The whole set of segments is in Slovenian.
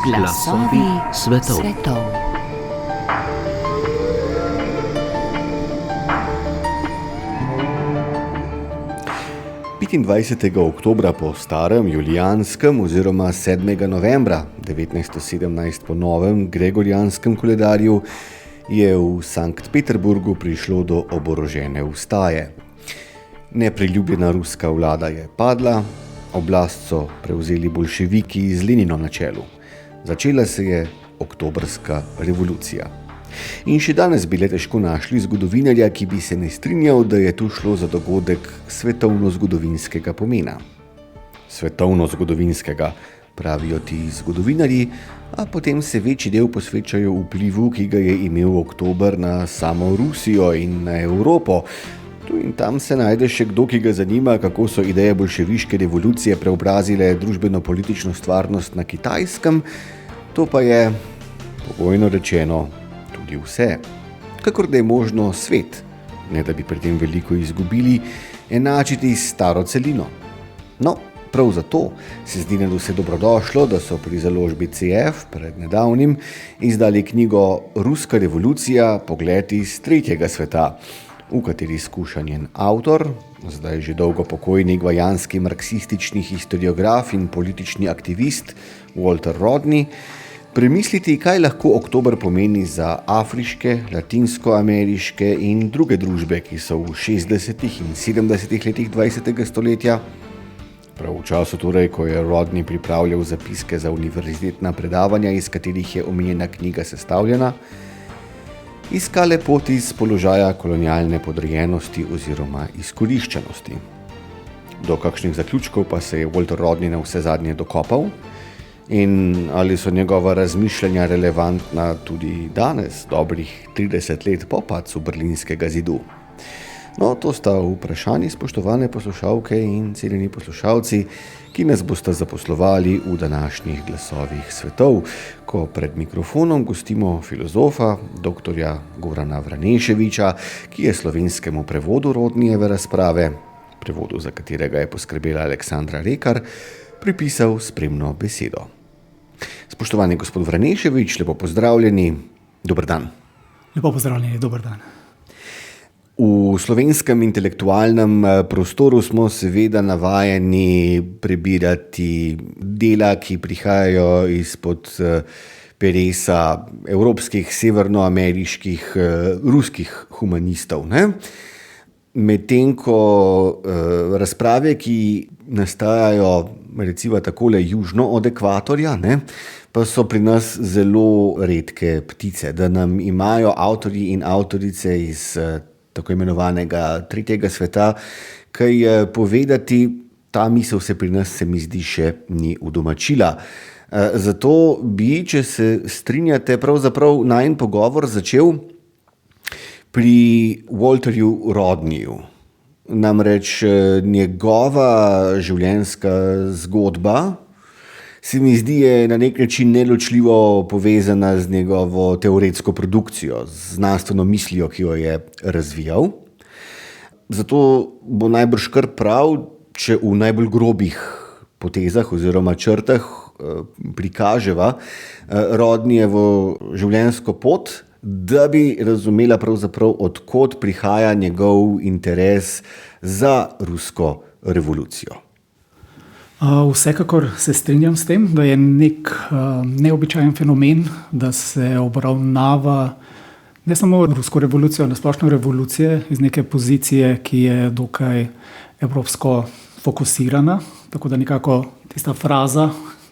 Glasovi svetov. 25. oktobra po starem julijanskem oziroma 7. novembra 1917 po novem gregorijanskem koledarju je v Sankt Peterburgu prišlo do oborožene vstaje. Nepriljubljena ruska vlada je padla, oblast so prevzeli boljševiki z Leninom na čelu. Začela se je oktobrska revolucija. In še danes bi le težko našli zgodovinarja, ki bi se ne strinjal, da je tu šlo za dogodek svetovno-zgodovinskega pomena. Svetovno-zgodovinskega, pravijo ti zgodovinarji, a potem se večji del posvečajo vplivu, ki ga je imel oktober na samo Rusijo in na Evropo. Tu in tam se najde še kdo, ki ga zanima, kako so ideje boljševiške revolucije preobrazile družbeno-politično stvarnost na Kitajskem. To pa je, pogojno rečeno, tudi vse. Kakor da je možno svet, ne da bi pri tem veliko izgubili, enačiti s staro celino. No, prav zato se zdi nadvse dobrodošlo, da so pri založbi CF pred nedavnim izdali knjigo Ruska revolucija, pogled iz tretjega sveta, v kateri skuša njen avtor, zdaj že dolgo pokojni gvajanski marksistični historiograf in politični aktivist Walter Rodney, premisliti, kaj lahko oktober pomeni za afriške, latinskoameriške in druge družbe, ki so v 60. in 70. letih 20. stoletja, prav v času torej, ko je Rodney pripravljal zapiske za univerzitetna predavanja, iz katerih je omenjena knjiga sestavljena, iskale pot iz položaja kolonialne podrejenosti oziroma izkoriščenosti. Do kakšnih zaključkov pa se je Walter Rodney na vse zadnje dokopal in ali so njegova razmišljanja relevantna tudi danes, dobrih 30 let po padcu Berlinskega zidu. No, to sta vprašanji, spoštovane poslušalke in cenjeni poslušalci, ki nas boste zaposlovali v današnjih glasovih svetov, ko pred mikrofonom gostimo filozofa, doktorja Gorana Vraneševiča, ki je slovenskemu prevodu Rodneyjeve razprave, prevodu za katerega je poskrbela Aleksandra Rekar, pripisal spremno besedo. Spoštovani gospod Vraneševič, lepo pozdravljeni, dober dan. Lepo pozdravljeni, dober dan. V slovenskem intelektualnem prostoru smo seveda navajeni prebirati dela, ki prihajajo izpod peresa evropskih, severnoameriških, ruskih humanistov, ne? Medtem ko razprave, ki nastajajo recimo takole južno od ekvatorja, ne, pa so pri nas zelo redke ptice, da nam imajo avtorji in avtorice iz tako imenovanega tretjega sveta kaj povedati, ta misel se pri nas, se mi zdi, še ni udomačila. Zato bi, če se strinjate, pravzaprav najin pogovor začel pri Walterju Rodneyju. Namreč njegova življenjska zgodba se mi zdi je na nek način neločljivo povezana z njegovo teoretsko produkcijo, z znanstveno mislijo, ki jo je razvijal. Zato bo najbrž kar prav, če v najbolj grobih potezah oziroma črtah prikaževa Rodneyjevo življenjsko pot, da bi razumela pravzaprav, od kod prihaja njegov interes za rusko revolucijo. Vsekakor se strinjam s tem, da je nek neobičajen fenomen, da se obravnava ne samo rusko revolucijo, na splošno revolucije iz neke pozicije, ki je dokaj evropsko fokusirana, tako da nekako tista fraza,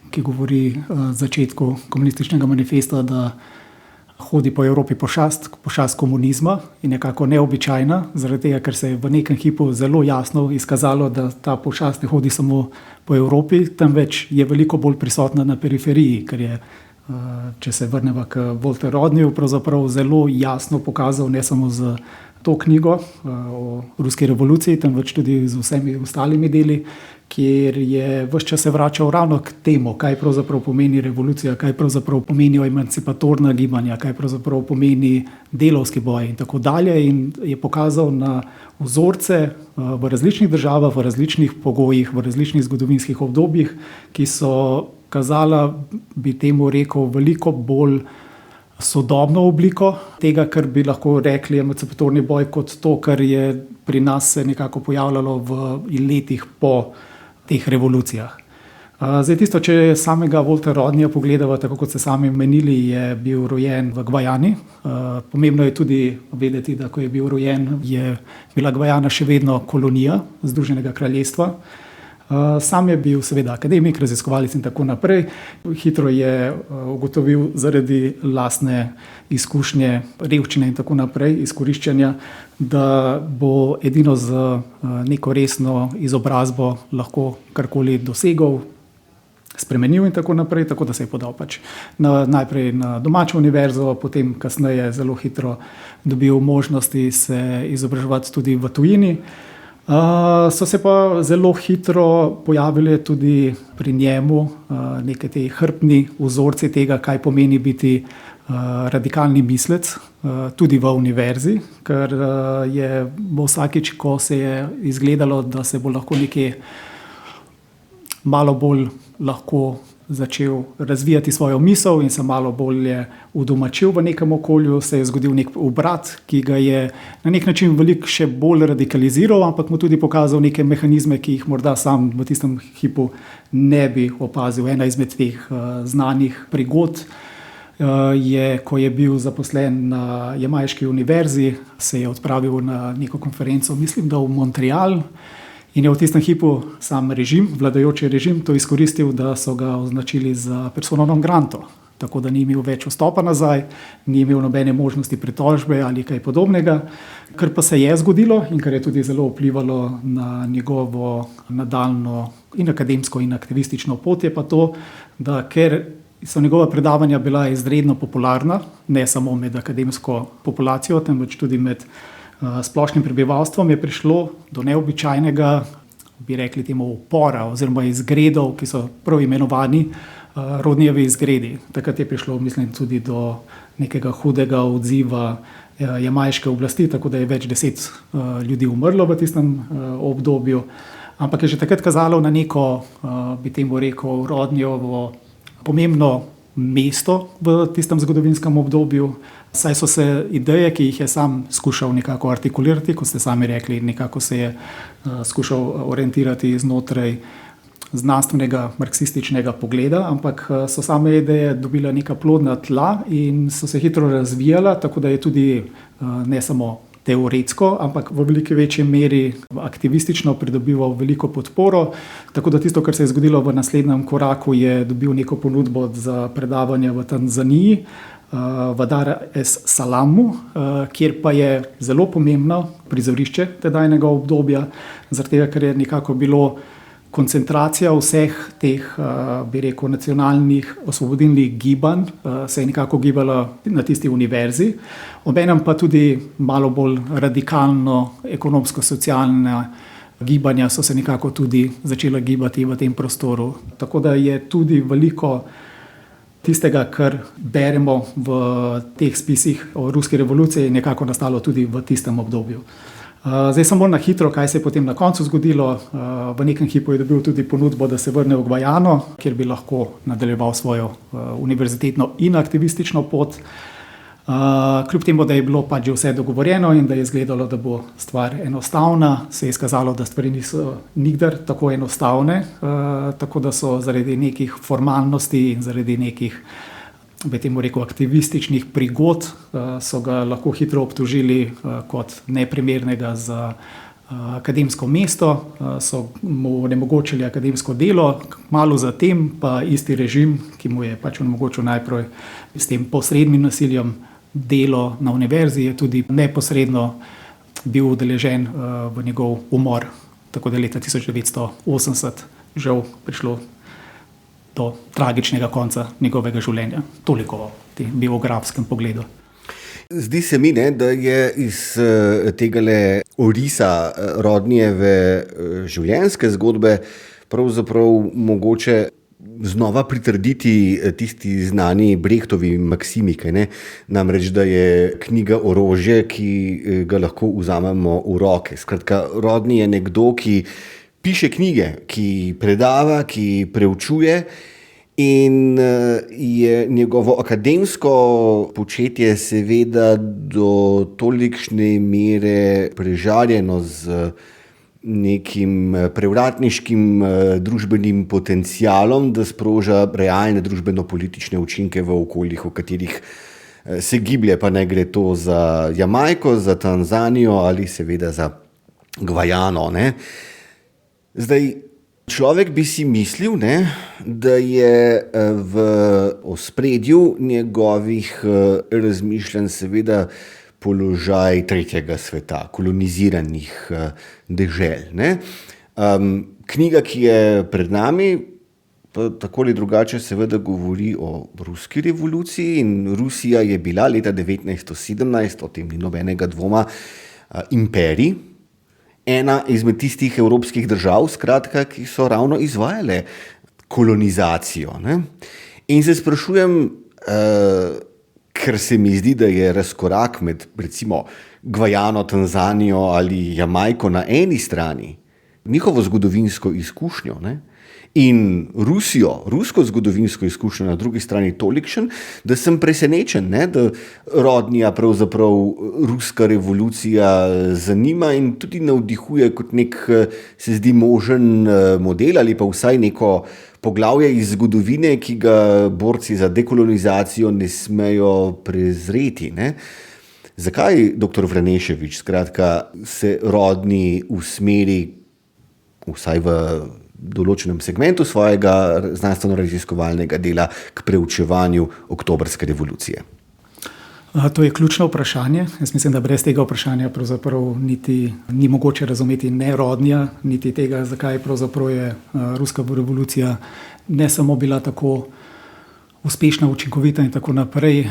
ki govori začetku komunističnega manifesta, da hodi po Evropi pošast komunizma, in nekako neobičajna, zaradi tega, ker se je v nekem hipu zelo jasno izkazalo, da ta pošast ne hodi samo po Evropi, temveč je veliko bolj prisotna na periferiji, ker je, če se vrneva k Walter Rodneyju, pravzaprav zelo jasno pokazal ne samo z to knjigo o ruski revoluciji, temveč tudi z vsemi ostalimi deli, kjer je ves čas se vračal ravno k temu, kaj pravzaprav pomeni revolucija, kaj pravzaprav pomenijo emancipatorna gibanja, kaj pravzaprav pomeni delavski boj in tako dalje. In je pokazal na vzorce v različnih državah, v različnih pogojih, v različnih zgodovinskih obdobjih, ki so kazala, bi temu rekel, veliko bolj sodobno obliko tega, kar bi lahko rekli emancipatorni boj, kot to, kar je pri nas se nekako pojavljalo v letih po teh revolucijah. Zdaj tisto, če samega Waltera Rodneya pogledava, tako kot ste sami menili, je bil rojen v Gvajani. Pomembno je tudi vedeti, da ko je bil rojen, je bila Gvajana še vedno kolonija Združenega kraljestva. Sam je bil seveda akademik, raziskovalec in tako naprej. Hitro je ugotovil zaradi lastne izkušnje, revščine in tako naprej, izkoriščanja, da bo edino z neko resno izobrazbo lahko karkoli dosegel, spremenil in tako naprej, tako da se je podal najprej na domačo univerzo, potem kasneje zelo hitro dobil možnosti se izobraževati tudi v tujini. So se pa zelo hitro pojavili tudi pri njemu neke te hrbtni vzorci tega, kaj pomeni biti radikalni mislec, tudi v univerzi, ker je vsakič, ko se je izgledalo, da se bo lahko nekje malo bolj lahko začel razvijati svojo misel in se malo bolje udomačil v nekem okolju, se je zgodil nek obrat, ki ga je na nek način veliko še bolj radikaliziral, ampak mu tudi pokazal neke mehanizme, ki jih morda sam v tistem hipu ne bi opazil. Ena izmed teh znanih prigod je, ko je bil zaposlen na Jamajški univerzi, se je odpravil na neko konferenco, mislim, da v Montreal, in je v tistem hipu sam režim, vladajoči režim, to izkoristil, da so ga označili za persono non grato. Tako da ni imel več vstopa nazaj, ni imel nobene možnosti pritožbe ali kaj podobnega. Kar pa se je zgodilo in kar je tudi zelo vplivalo na njegovo nadaljnjo in akademsko in aktivistično pot, je pa to, da ker so njegova predavanja bila izredno popularna, ne samo med akademsko populacijo, temveč tudi med splošnim prebivalstvom, je prišlo do neobičajnega, bi rekli temu, upora oziroma izgredov, ki so prav imenovani Rodneyevi izgredi. Takrat je prišlo, mislim, tudi do nekega hudega odziva jamajške oblasti, tako da je več 10 ljudi umrlo v tistem obdobju. Ampak je že takrat kazalo na neko, bi temu rekel, Rodneyevo pomembno mesto v tistem zgodovinskem obdobju, saj so se ideje, ki jih je sam skušal nekako artikulirati, kot ste sami rekli, nekako se je skušal orientirati znotraj znanstvenega marksističnega pogleda, ampak so same ideje dobile neka plodna tla in so se hitro razvijala, tako da je tudi ne samo teoretsko, ampak v veliko večji meri aktivistično pridobival veliko podporo. Tako da tisto, kar se je zgodilo v naslednjem koraku, je dobil neko ponudbo za predavanje v Tanzaniji, v Dar es Salamu, kjer pa je zelo pomembno prizorišče tedajnega obdobja, zaradi tega, ker je nekako bilo koncentracija vseh teh, bi rekel, nacionalnih osvobodilnih gibanj se je nekako gibala na tisti univerzi, obenem pa tudi malo bolj radikalno ekonomsko-socialna gibanja so se nekako tudi začela gibati v tem prostoru. Tako da je tudi veliko tistega, kar beremo v teh spisih o ruski revoluciji, nekako nastalo tudi v tistem obdobju. Zdaj samo na hitro, kaj se je potem na koncu zgodilo. V nekem hipu je dobil tudi ponudbo, da se vrne v Gvajano, kjer bi lahko nadaljeval svojo univerzitetno in aktivistično pot. Kljub temu, da je bilo pač že vse dogovorjeno in da je izgledalo, da bo stvar enostavna, se je izkazalo, da stvari niso nikdar tako enostavne, tako da so zaradi nekih formalnosti in zaradi nekih, bi temu rekel, aktivističnih prigod, so ga lahko hitro obtožili kot neprimernega za akademsko mesto, so mu onemogočili akademsko delo, kmalu zatem pa isti režim, ki mu je pač onemogočil najprej s tem posrednim nasiljem delo na univerzi, je tudi neposredno bil udeležen v njegov umor. Tako da je leta 1980 žal prišlo do tragičnega konca njegovega življenja. Toliko o tem biografskem pogledu. Zdi se mi, ne, da je iz tegale orisa Rodnijeve življenjske zgodbe pravzaprav mogoče znova pritrditi tisti znani Brechtovi maksimi, ne? Namreč, da je knjiga orožje, ki ga lahko vzamemo v roke. Skratka, Rodney je nekdo, ki piše knjige, ki predava, ki preučuje, in je njegovo akademsko početje seveda do tolikšne mere prežaljeno z nekim prevratniškim družbenim potencialom, da sproža realne družbeno-politične učinke v okoljih, v katerih se giblje, pa ne gre to za Jamajko, za Tanzanijo ali seveda za Gvajano, ne. Zdaj, človek bi si mislil, ne, da je v ospredju njegovih razmišljanj seveda položaj tretjega sveta, koloniziranih dežel, ne. Knjiga, ki je pred nami, pa tako ali drugače seveda govori o ruski revoluciji, in Rusija je bila leta 1917, o tem ni nobenega dvoma, imperij, ena izmed tistih evropskih držav, skratka, ki so ravno izvajale kolonizacijo, ne. In se sprašujem, ker se mi zdi, da je razkorak med recimo Gvajano, Tanzanijo ali Jamajko na eni strani, njihovo zgodovinsko izkušnjo, ne, in Rusijo, rusko zgodovinsko izkušnjo na drugi strani tolikšen, da sem presenečen, ne, da Rodneyja pravzaprav ruska revolucija zanima in tudi navdihuje kot nek, se zdi, možen model ali pa vsaj neko poglavje iz zgodovine, ki ga borci za dekolonizacijo ne smejo prezreti, ne. Zakaj dr. Vranešević, skratka, se Rodney usmeri vsaj v določenem segmentu svojega znanstveno-raziskovalnega dela k preučevanju oktobrske revolucije? To je ključno vprašanje. Jaz mislim, da brez tega vprašanja pravzaprav niti ni mogoče razumeti ne Rodneyja, niti tega, zakaj pravzaprav je ruska revolucija ne samo bila tako uspešna, učinkovita in tako naprej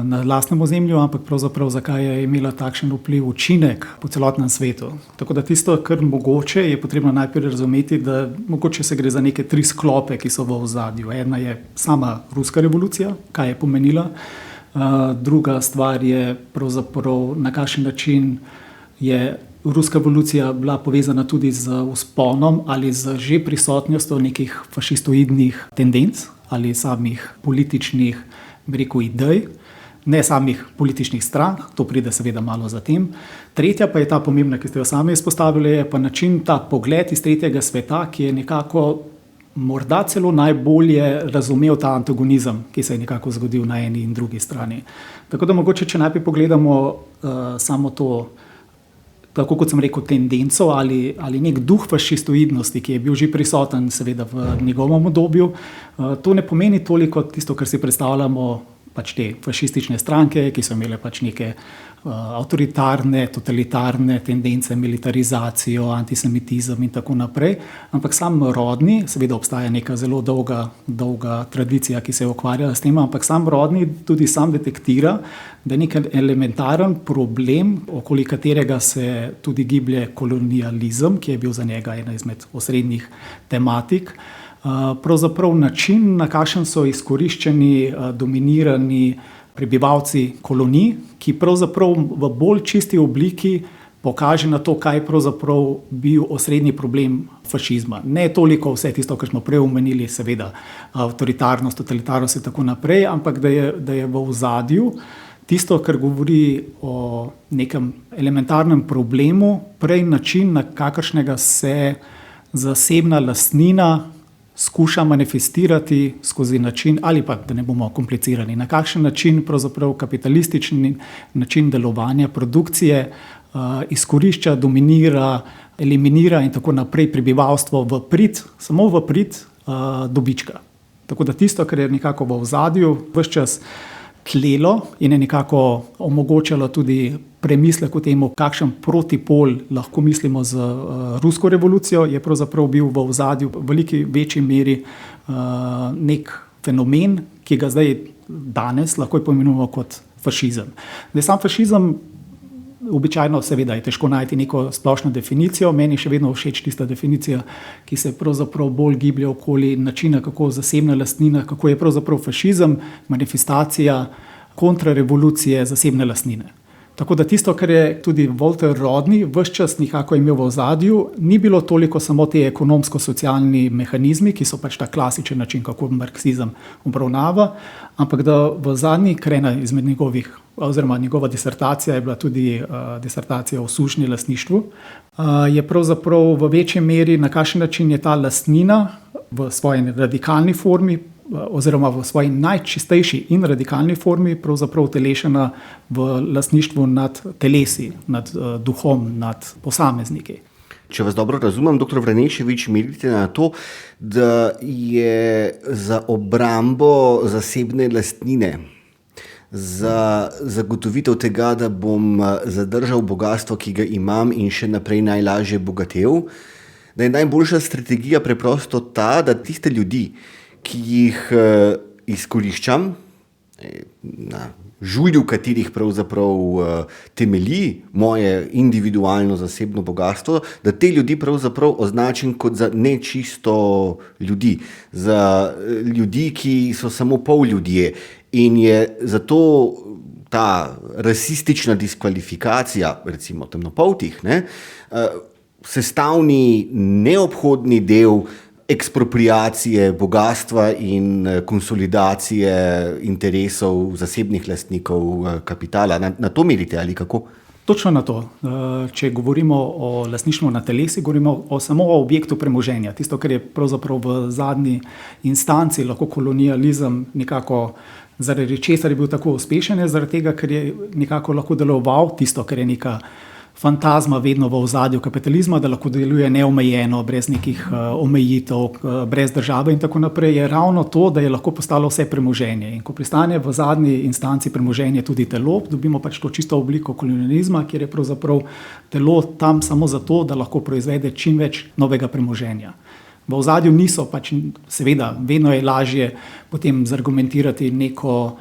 na lastnem ozemlju, ampak pravzaprav zakaj je imela takšen vpliv, učinek po celotnem svetu. Tako da tisto, kar mogoče, je potrebno najprej razumeti, da mogoče se gre za neke 3 sklope, ki so v ozadju. Ena je sama ruska revolucija, kaj je pomenila. Druga stvar je pravzaprav, na kakšen način je ruska revolucija bila povezana tudi z vzponom ali z že prisotnostjo nekih fašistoidnih tendenc ali samih političnih, bi rekel, idej, ne samih političnih strank, to pride seveda malo za tem. Tretja pa je ta pomembna, ki ste jo sami izpostavili, je pa način, ta pogled iz tretjega sveta, ki je nekako morda celo najbolje razumel ta antagonizem, ki se je nekako zgodil na eni in drugi strani. Tako da mogoče, če najprej pogledamo samo to, tako kot sem rekel, tendenco ali nek duh fašistoidnosti, ki je bil že prisoten seveda v njegovem obdobju, to ne pomeni toliko tisto, kar si predstavljamo, pač te fašistične stranke, ki so imele pač neke avtoritarne, totalitarne tendence, militarizacijo, antisemitizem in tako naprej. Ampak sam Rodney, seveda obstaja neka zelo dolga tradicija, ki se je ukvarjala s tem, ampak sam Rodney tudi sam detektira, da je nek elementaren problem, okoli katerega se tudi giblje kolonializem, ki je bil za njega ena izmed osrednjih tematik, pravzaprav način, na kakšen so izkoriščeni, dominirani prebivalci kolonij, ki pravzaprav v bolj čisti obliki pokaže na to, kaj je pravzaprav bil osrednji problem fašizma. Ne toliko vse tisto, kar smo prej omenili, seveda avtoritarnost, totalitarnost in tako naprej, ampak da je v ozadju tisto, kar govori o nekem elementarnem problemu, prej način, na kakršnega se zasebna lastnina skuša manifestirati skozi način, ali pa, da ne bomo komplicirani, na kakšen način pravzaprav kapitalistični način delovanja, produkcije izkorišča, dominira, eliminira in tako naprej prebivalstvo v prid, samo v prid dobička. Tako da tisto, kar je nekako v ozadju ves čas tlelo in je nekako omogočalo tudi premislek o tem, kakšen protipol lahko mislimo z rusko revolucijo, je pravzaprav bil v ozadju v veliki večji meri nek fenomen, ki ga zdaj danes lahko poimenujemo kot fašizem. Zdaj, sam fašizem običajno seveda je težko najti neko splošno definicijo. Meni še vedno všeč tista definicija, ki se pravzaprav bolj giblje okoli načina, kako zasebna lastnina, kako je pravzaprav fašizem manifestacija kontrarevolucije zasebne lastnine. Tako da tisto, kar je tudi Walter Rodney vse čas nekako imel v ozadju, ni bilo toliko samo te ekonomsko-socialni mehanizmi, ki so pač ta klasičen način, kako marksizem obravnava, ampak da v zadnji krena izmed njegovih, oziroma njegova disertacija je bila tudi disertacija o sužnji lastništvu, je pravzaprav v večji meri na kakšen način je ta lastnina v svoji radikalni formi, oziroma v svoji najčistejši in radikalni formi pravzaprav utelešena v lastništvu nad telesi, nad duhom, nad posamezniki. Če vas dobro razumem, dr. Vranešević, merite na to, da je za obrambo zasebne lastnine, za zagotovitev tega, da bom zadržal bogastvo, ki ga imam in še naprej najlažje bogatel, da je najboljša strategija preprosto ta, da tiste ljudi, ki jih izkoriščam, na žulju katerih pravzaprav temelji moje individualno zasebno bogatstvo, da te ljudi pravzaprav označim kot za nečisto ljudi, za ljudi, ki so samo pol ljudje. In je zato ta rasistična diskvalifikacija, recimo temnopoltih, sestavni, neobhodni del ekspropriacije bogastva in konsolidacije interesov zasebnih lastnikov kapitala. Na to merite ali kako? Točno na to. Če govorimo o lastništvu na telesi, govorimo samo o objektu premoženja. Tisto, kar je pravzaprav v zadnji instanci lahko kolonializem nekako, zaradi česar je bil tako uspešen, zaradi tega, ker je nekako lahko deloval tisto, kar je neka fantazma vedno v ozadju kapitalizma, da lahko deluje neomejeno, brez nekih omejitev, brez države in tako naprej, je ravno to, da je lahko postalo vse premoženje. In ko pristane v zadnji instanci premoženje tudi telo, dobimo pač to čisto obliko kolonializma, kjer je pravzaprav telo tam samo zato, da lahko proizvede čim več novega premoženja. V ozadju niso pač, seveda, vedno je lažje potem zargumentirati neko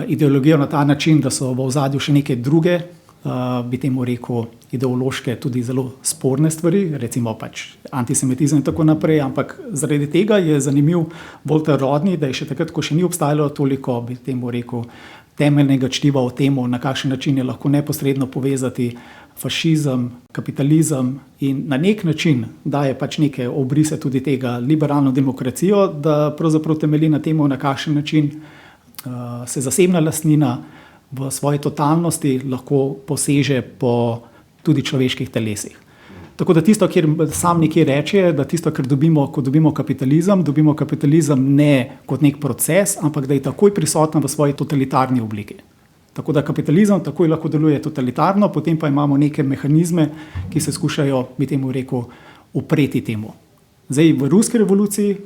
ideologijo na ta način, da so v ozadju še neke druge, bi temu rekel, ideološke, tudi zelo sporne stvari, recimo pač antisemitizem in tako naprej, ampak zaradi tega je zanimiv Walter Rodney, da je še takrat, ko še ni obstajalo toliko, bi temu rekel, temeljnega čtiva o temu, na kakšen način je lahko neposredno povezati fašizem, kapitalizem in na nek način daje pač neke obrise tudi tega liberalno demokracijo, da pravzaprav temelji na temu, na kakšen način se zasebna lastnina v svoji totalnosti lahko poseže po tudi človeških telesih. Tako da tisto, kjer sam nekje reče, da tisto, kar ko dobimo kapitalizem ne kot nek proces, ampak da je takoj prisoten v svoji totalitarni obliki. Tako da kapitalizem takoj lahko deluje totalitarno, potem pa imamo neke mehanizme, ki se skušajo, bi temu rekel, upreti temu. Zdaj v ruski revoluciji,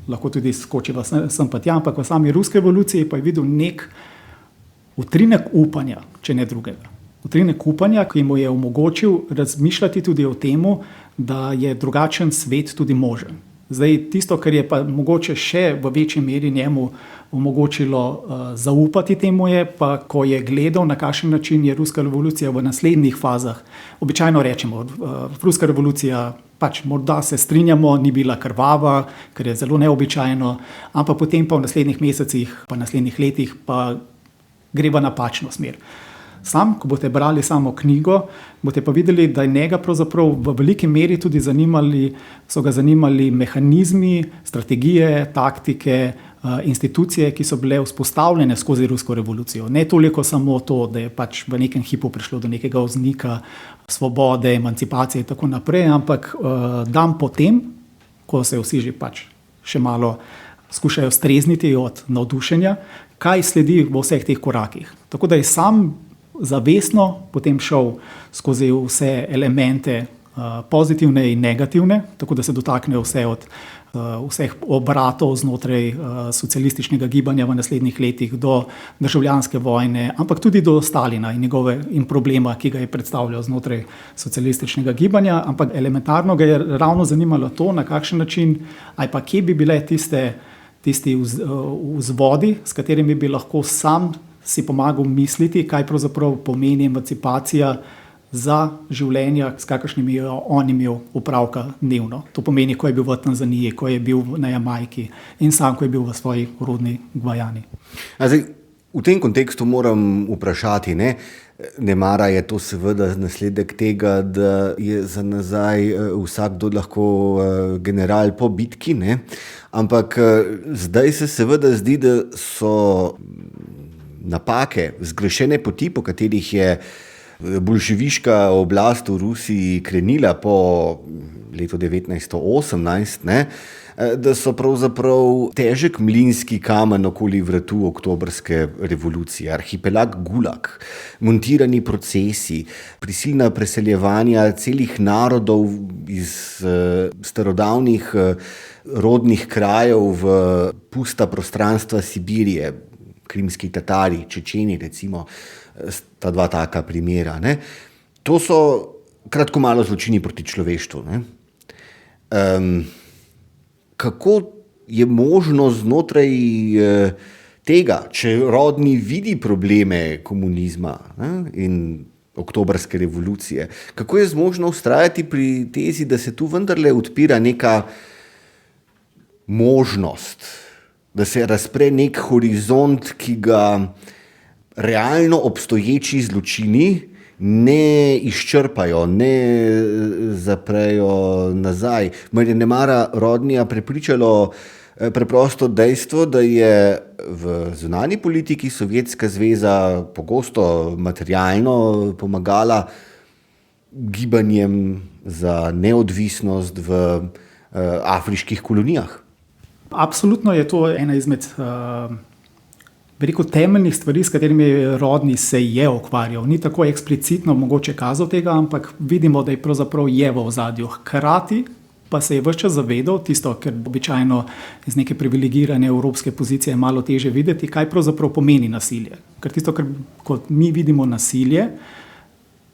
lahko tudi skočiva sem pa tja, ampak v sami ruski revoluciji pa je videl nek utrinek upanja, če ne drugega. Utrinek upanja, ki mu je omogočil razmišljati tudi o temu, da je drugačen svet tudi možen. Zdaj, tisto, kar je pa mogoče še v večji meri njemu omogočilo zaupati temu, je pa, ko je gledal, na kakšen način je ruska revolucija v naslednjih fazah. Običajno rečemo, ruska revolucija pač morda se strinjamo, ni bila krvava, ker je zelo neobičajno, ampak potem pa v naslednjih mesecih, pa naslednjih letih pa gre v napačno smer. Sam, ko boste brali samo knjigo, boste pa videli, da je njega pravzaprav v veliki meri tudi so ga zanimali mehanizmi, strategije, taktike, institucije, ki so bile vzpostavljene skozi rusko revolucijo. Ne toliko samo to, da je pač v nekem hipu prišlo do nekega vznika svobode, emancipacije in tako naprej, ampak dan potem, ko se vsi že pač še malo skušajo strezniti od navdušenja, kaj sledi v vseh teh korakih. Tako da je sam zavestno potem šel skozi vse elemente pozitivne in negativne, tako da se dotakne vse od vseh obratov znotraj socialističnega gibanja v naslednjih letih do državljanske vojne, ampak tudi do Stalina in problema, ki ga je predstavljal znotraj socialističnega gibanja, ampak elementarno ga je ravno zanimalo to, na kakšen način, ali pa kje bi bile tisti vzvodi, s katerimi bi lahko sam si pomagal misliti, kaj pravzaprav pomeni emancipacija za življenja, s kakršnimi je on imel opravka dnevno. To pomeni, ko je bil v Tanzaniji, ko je bil na Jamajki in sam, ko je bil v svoji rodni Gvajani. V tem kontekstu moram vprašati, nemara je to seveda nasledek tega, da je za nazaj vsakdo lahko general po bitki, ampak zdaj se seveda zdi, da so napake, zgrešene poti, po katerih je boljševiška oblast v Rusiji krenila po letu 1918, da so pravzaprav težek mlinski kamen okoli vratu oktobrske revolucije, arhipelag Gulag, montirani procesi, prisilna preseljevanja celih narodov iz starodavnih rodnih krajev v pusta prostranstva Sibirije, krimski Tatari, Čečeni recimo, sta dva taka primera. To so kratko malo zločini proti človeštvu. Kako je možno znotraj tega, če rodni vidi probleme komunizma in oktobrske revolucije, kako je možno vztrajati pri tezi, da se tu vendarle odpira neka možnost, da se razpre nek horizont, ki ga realno obstoječi zločini ne izčrpajo, ne zaprejo nazaj. Mar je nemara Rodnija prepričalo preprosto dejstvo, da je v zunanji politiki Sovjetska zveza pogosto materialno pomagala gibanjem za neodvisnost v afriških kolonijah? Absolutno je to ena izmed temeljnih stvari, s katerimi Rodni se je ukvarjal. Ni tako eksplicitno mogoče kazal tega, ampak vidimo, da je pravzaprav je v ozadju. Hkrati pa se je ves čas zavedal tisto, ker običajno iz neke privilegirane evropske pozicije je malo teže videti, kaj pravzaprav pomeni nasilje. Ker tisto, kot mi vidimo nasilje,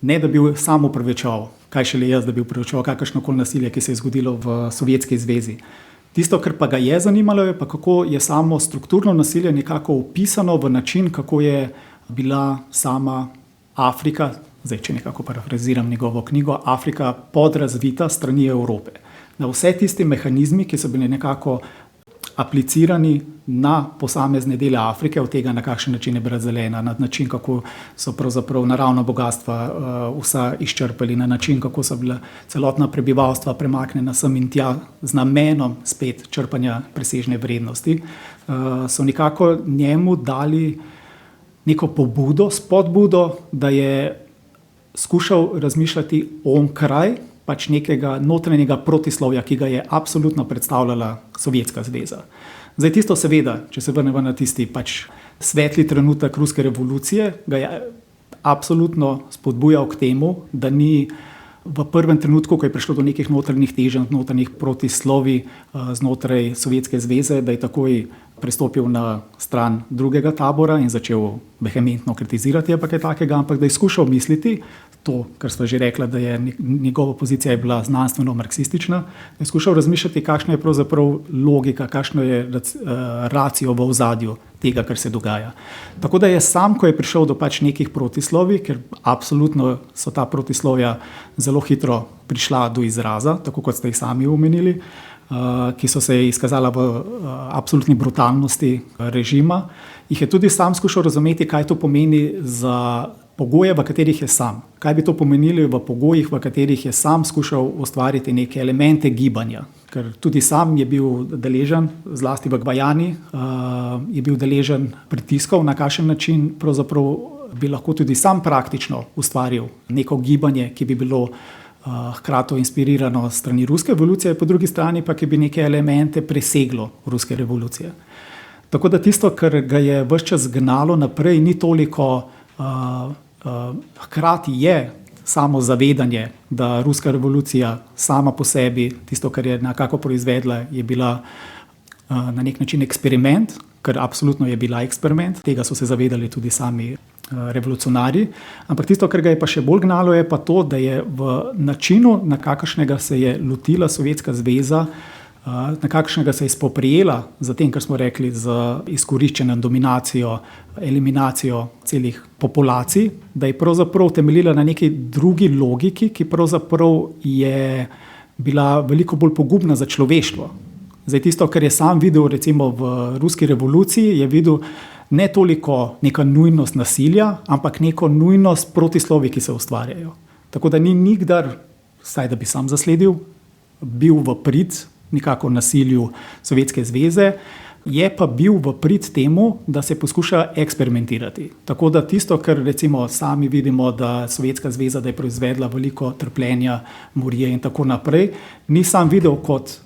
ne da bi sam upravičeval, kaj šele jaz, da bi upravičeval kakršnokoli nasilje, ki se je zgodilo v Sovjetski zvezi. Tisto, kar pa ga je zanimalo, je pa kako je samo strukturno nasilje nekako opisano v način, kako je bila sama Afrika, zdaj če nekako parafraziram njegovo knjigo, Afrika podrazvita strani Evrope. Da vse tisti mehanizmi, ki so bili nekako aplicirani na posamezne dele Afrike, od tega na kakšen način je bila zelena, na način, kako so pravzaprav naravna bogatstva vsa izčrpali, na način, kako so bila celotna prebivalstva premaknjena sem in tja z namenom spet črpanja presežne vrednosti, so nekako njemu dali neko pobudo, spodbudo, da je skušal razmišljati onkraj pač nekega notranjega protislovja, ki ga je absolutno predstavljala Sovjetska zveza. Zdaj tisto seveda, če se vrnemo na tisti pač svetli trenutek ruske revolucije, ga je absolutno spodbujal k temu, da ni v prvem trenutku, ko je prišlo do nekih notranjih teženj, notranjih protislovij znotraj Sovjetske zveze, da je takoj prestopil na stran drugega tabora in začel vehementno kritizirati kaj takega, ampak da je skušal misliti to, kar sva že rekla, da je njegova pozicija je bila znanstveno-marksistična, da je skušal razmišljati, kakšna je pravzaprav logika, kakšno je racio v ozadju tega, kar se dogaja. Tako da je sam, ko je prišel do pač nekih protislovij, ker absolutno so ta protislovja zelo hitro prišla do izraza, tako kot ste jih sami omenili, ki so se izkazala v absolutni brutalnosti režima, jih je tudi sam skušal razumeti, kaj to pomeni za pogoje, v katerih je sam. Kaj bi to pomenili v pogojih, v katerih je sam skušal ustvariti neke elemente gibanja. Ker tudi sam je bil deležen, zlasti v Gvajani, je bil deležen pritiskov, na kakšen način pravzaprav bi lahko tudi sam praktično ustvaril neko gibanje, ki bi bilo hkrati inspirirano strani ruske revolucije, po drugi strani pa, ki bi neke elemente preseglo ruske revolucije. Tako da tisto, kar ga je ves čas gnalo naprej, ni toliko hkrati je samo zavedanje, da ruska revolucija sama po sebi, tisto, kar je nekako proizvedla, je bila na nek način eksperiment, ker absolutno je bila eksperiment, tega so se zavedali tudi sami revolucionarji, ampak tisto, kar ga je pa še bolj gnalo, je pa to, da je v načinu, na kakršnega se je lotila Sovjetska zveza, nekakšnega se je spoprijela z tem, kar smo rekli, z izkoriščenjem, dominacijo, eliminacijo celih populacij, da je pravzaprav temeljila na neki drugi logiki, ki pravzaprav je bila veliko bolj pogubna za človeštvo. Zdaj, tisto, kar je sam videl recimo v ruski revoluciji, je videl ne toliko neka nujnost nasilja, ampak neko nujnost protislovij, ki se ustvarjajo. Tako da ni nikdar, vsaj da bi sam zasledil, bil v prid nikako nasilju Sovjetske zveze, je pa bil v prid temu, da se poskuša eksperimentirati. Tako da tisto, kar recimo sami vidimo, da Sovjetska zveza da je proizvedla veliko trpljenja, morije in tako naprej, ni sam videl kot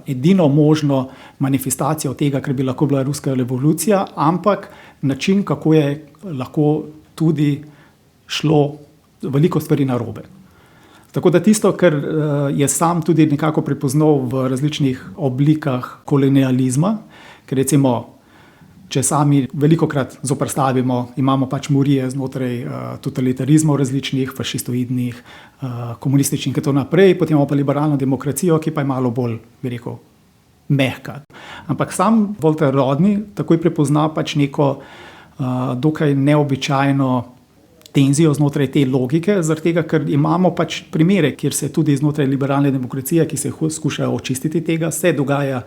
edino možno manifestacijo tega, kar bi lahko bila ruska revolucija, ampak način, kako je lahko tudi šlo veliko stvari narobe. Tako da tisto, kar je sam tudi nekako prepoznal v različnih oblikah kolonializma, ker recimo, če sami velikokrat zoperstavimo, imamo pač morije znotraj totalitarizmov različnih, fašistoidnih, komunističnih in tako naprej, potem imamo pa liberalno demokracijo, ki pa je malo bolj, bi rekel, mehka. Ampak sam Walter Rodney takoj prepozna pač neko dokaj neobičajno tenzijo znotraj te logike, zaradi tega, ker imamo pač primere, kjer se tudi znotraj liberalne demokracije, ki se skušajo očistiti tega, se dogaja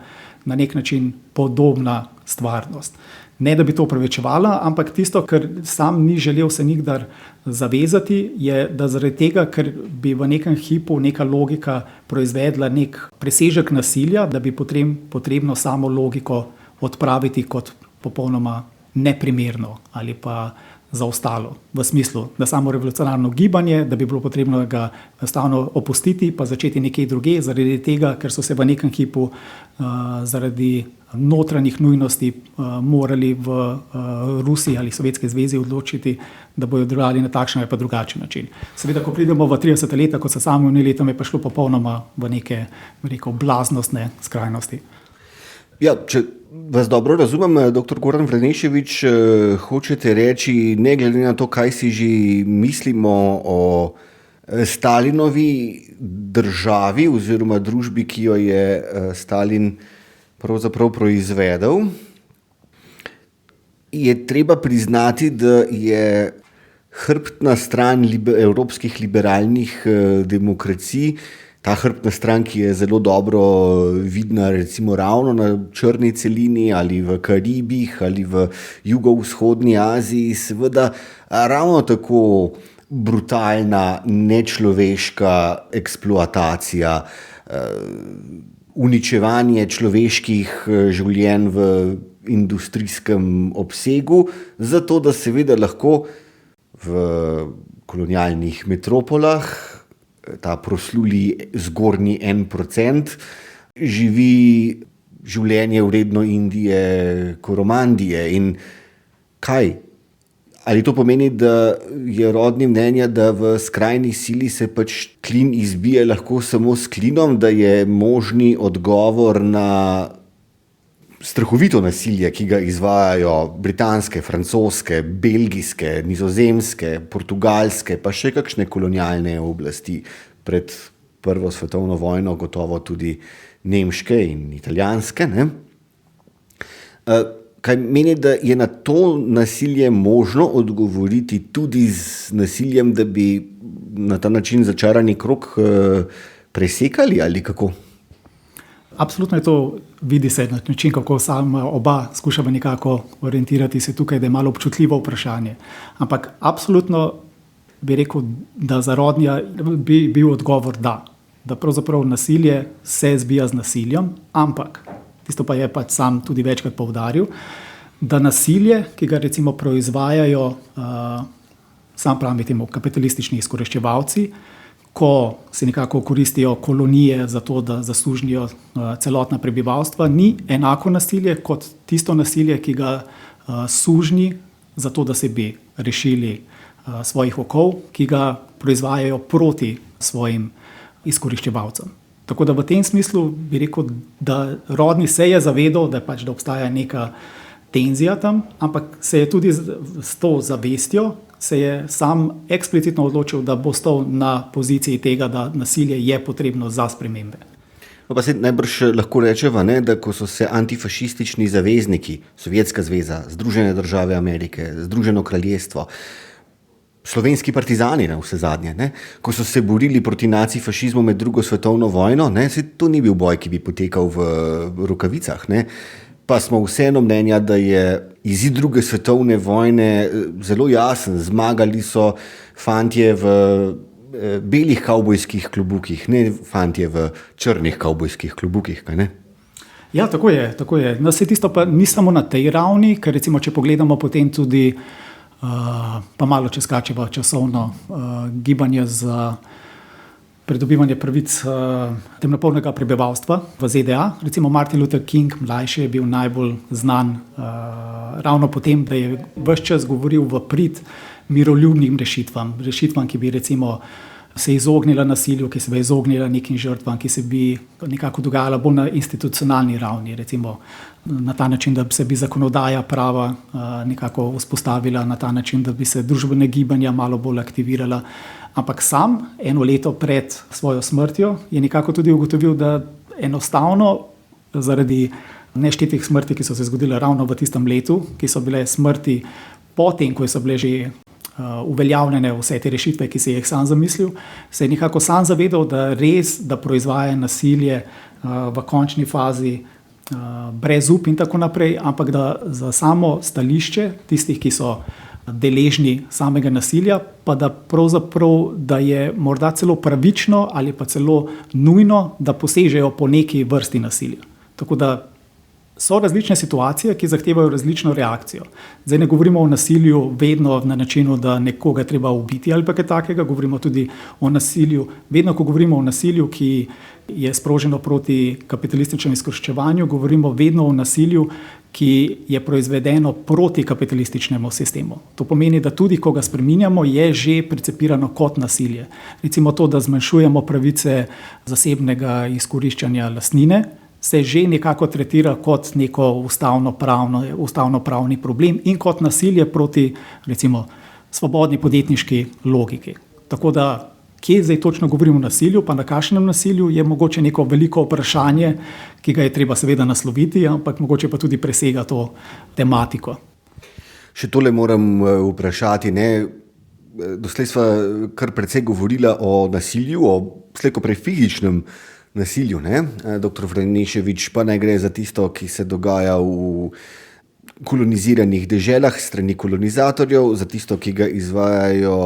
na nek način podobna stvarnost. Ne, da bi to upravičevala, ampak tisto, kar sam ni želel se nikdar zavezati, je, da zaradi tega, ker bi v nekem hipu neka logika proizvedla nek presežek nasilja, da bi potrebno samo logiko odpraviti kot popolnoma neprimerno ali pa zaostalo, v smislu, da samo revolucionarno gibanje, da bi bilo potrebno ga enostavno opustiti, pa začeti nekje drugje, zaradi tega, ker so se v nekem hipu zaradi notranjih nujnosti morali v Rusiji ali Sovjetske zvezi odločiti, da bodo delovali na takšen ali pa drugačen način. Seveda, ko pridemo v 30 leta, kot so sami omenili, tam je pa šlo popolnoma v neke, rekel, blaznostne skrajnosti. Ja, če vas dobro razumem, dr. Goran Vraneševič, hočete reči, ne glede na to, kaj si že mislimo o Stalinovi državi oziroma družbi, ki jo je Stalin pravzaprav proizvedel, je treba priznati, da je hrbtna stran evropskih liberalnih demokracij, ta hrbtna stran, ki je zelo dobro vidna recimo ravno na črni celini ali v Karibih ali v jugovzhodni Aziji, seveda ravno tako brutalna, nečloveška eksploatacija, uničevanje človeških življenj v industrijskem obsegu, zato da seveda lahko v kolonialnih metropolah ta prosluli zgornji 1% živi življenje vredno Indije, Koromandije. In kaj? Ali to pomeni, da je Rodney mnenja, da v skrajni sili se pač klin izbije lahko samo s klinom, da je možni odgovor na strahovito nasilje, ki ga izvajajo britanske, francoske, belgijske, nizozemske, portugalske, pa še kakšne kolonialne oblasti pred Prvo svetovno vojno, gotovo tudi nemške in italijanske, ne? Kaj meni, da je na to nasilje možno odgovoriti tudi z nasiljem, da bi na ta način začarani krog presekali ali kako? Absolutno je to, vidi se na način, kako oba skušamo nekako orientirati se tukaj, da je malo občutljivo vprašanje. Ampak absolutno bi rekel, da za Rodneyja bi bil odgovor da pravzaprav nasilje se zbija z nasiljem, ampak tisto pa je pač sam tudi večkrat poudaril, da nasilje, ki ga recimo proizvajajo sam pravim temu kapitalistični izkoriščevalci, ko se nekako koristijo kolonije za to, da zasužnijo celotna prebivalstva, ni enako nasilje kot tisto nasilje, ki ga sužnji za to, da se bi rešili svojih okov, ki ga proizvajajo proti svojim izkoriščevalcem. Tako da v tem smislu bi rekel, da Rodney se je zavedal, da obstaja neka tenzija tam, ampak se je tudi s to zavestjo se je sam eksplicitno odločil, da bo stal na poziciji tega, da nasilje je potrebno za spremembe. Pa se najbrž lahko rečeva, ne, da ko so se antifašistični zavezniki, Sovjetska zveza, Združene države Amerike, Združeno kraljestvo, slovenski partizani na vse zadnje, ne, ko so se borili proti nacifašizmu med drugo svetovno vojno, ne, to ni bil boj, ki bi potekal v rokavicah. Ne. Pa smo vseeno mnenja, da je izid druge svetovne vojne zelo jasen. Zmagali so fantje v belih kavbojskih klobukih, ne fantje v črnih kavbojskih klobukih, kaj ne? Ja, tako je. No, se tisto pa ni samo na tej ravni, ker recimo, če pogledamo potem tudi, pa malo če skačeva časovno, gibanje za pridobivanje pravic temnopolnega prebivalstva v ZDA. Recimo Martin Luther King, mlajši, je bil najbolj znan ravno po tem, da je ves čas govoril v prid miroljubnim rešitvam, ki bi recimo se izognila nasilju, ki se bi izognila nekim žrtvam, ki se bi nekako dogajala bolj na institucionalni ravni, recimo na ta način, da se bi zakonodaja prava nekako vzpostavila, na ta način, da bi se družbene gibanja malo bolj aktivirala. Ampak sam, eno leto pred svojo smrtjo, je nekako tudi ugotovil, da enostavno zaradi neštetih smrti, ki so se zgodile ravno v tistem letu, ki so bile smrti potem, ko so bile že uveljavljene vse te rešitve, ki si jih sam zamislil, se je nekako sam zavedal, da res, da proizvaja nasilje v končni fazi brez up in tako naprej, ampak da za samo stališče tistih, ki so deležni samega nasilja, pa da pravzaprav, da je morda celo pravično ali pa celo nujno, da posežejo po neki vrsti nasilja. Tako da so različne situacije, ki zahtevajo različno reakcijo. Zdaj ne govorimo o nasilju vedno na načinu, da nekoga treba ubiti ali pa kaj takega, govorimo tudi o nasilju. Vedno, ko govorimo o nasilju, ki je sproženo proti kapitalističnemu izkoriščevanju, govorimo vedno o nasilju, ki je proizvedeno proti kapitalističnemu sistemu. To pomeni, da tudi, ko ga spreminjamo, je že percepirano kot nasilje. Recimo to, da zmanjšujemo pravice zasebnega izkoriščanja lastnine, se že nekako tretira kot neko ustavno-pravni problem in kot nasilje proti, recimo, svobodni podjetniški logiki. Tako da, kje zdaj točno govorimo o nasilju, pa na kakšnem nasilju, je mogoče neko veliko vprašanje, ki ga je treba seveda nasloviti, ampak mogoče pa tudi presega to tematiko. Še tole moram vprašati, ne? Doslej sva kar precej govorila o nasilju, o slejkoprej fizičnem nasilju, ne? Dr. Franišević, pa naj gre za tisto, ki se dogaja v koloniziranih deželah strani kolonizatorjev, za tisto, ki ga izvajajo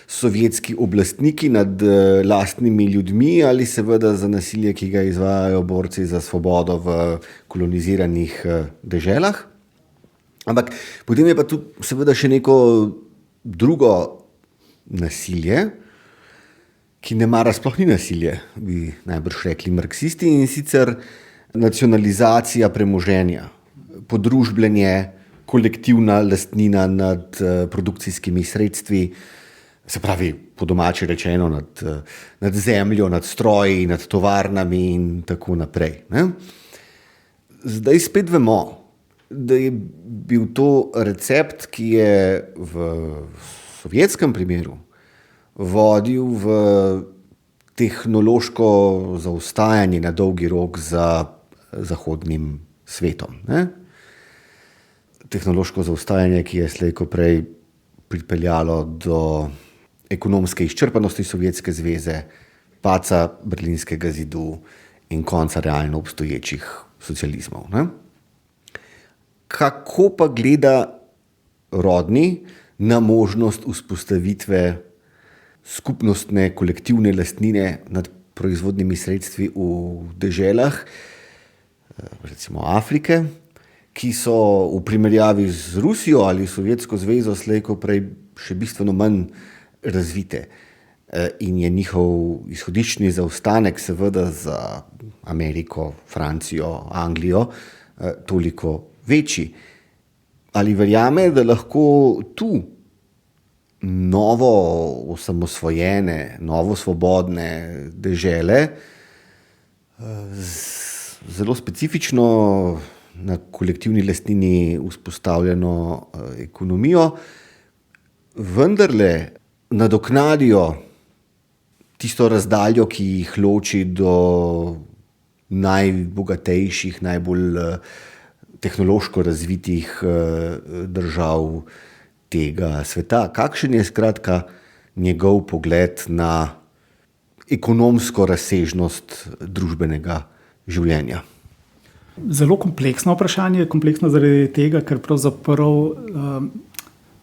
sovjetski oblastniki nad lastnimi ljudmi, ali seveda za nasilje, ki ga izvajajo borci za svobodo v koloniziranih deželah. Ampak potem je pa tu seveda še neko drugo nasilje, ki ne mara sploh ni nasilje, bi najbrž rekli marksisti, in sicer nacionalizacija premoženja, podružbljenje, kolektivna lastnina nad produkcijskimi sredstvi, se pravi, po domače rečeno, nad zemljo, nad stroji, nad tovarnami in tako naprej. Ne? Zdaj spet vemo, da je bil to recept, ki je v sovjetskem primeru vodil v tehnološko zaostajanje na dolgi rok za zahodnim svetom. Ne? Tehnološko zaostajanje, ki je slej ko prej pripeljalo do ekonomske izčrpanosti Sovjetske zveze, padca Berlinskega zidu in konca realno obstoječih socializmov. Ne? Kako pa gleda Rodni na možnost vzpostavitve skupnostne kolektivne lastnine nad proizvodnimi sredstvi v deželah, recimo Afrike, ki so v primerjavi z Rusijo ali Sovjetsko zvezo slej ko prej še bistveno manj razvite. In je njihov izhodiščni zaostanek seveda za Ameriko, Francijo, Anglijo toliko večji. Ali verjame, da lahko tu novo osamosvojene, novo svobodne dežele zelo specifično na kolektivni lastnini vzpostavljeno ekonomijo vendarle nadoknadijo tisto razdaljo, ki jih loči do najbogatejših, najbolj tehnološko razvitih držav tega sveta. Kakšen je skratka njegov pogled na ekonomsko razsežnost družbenega življenja? Zelo kompleksno vprašanje, kompleksno zaradi tega, ker pravzaprav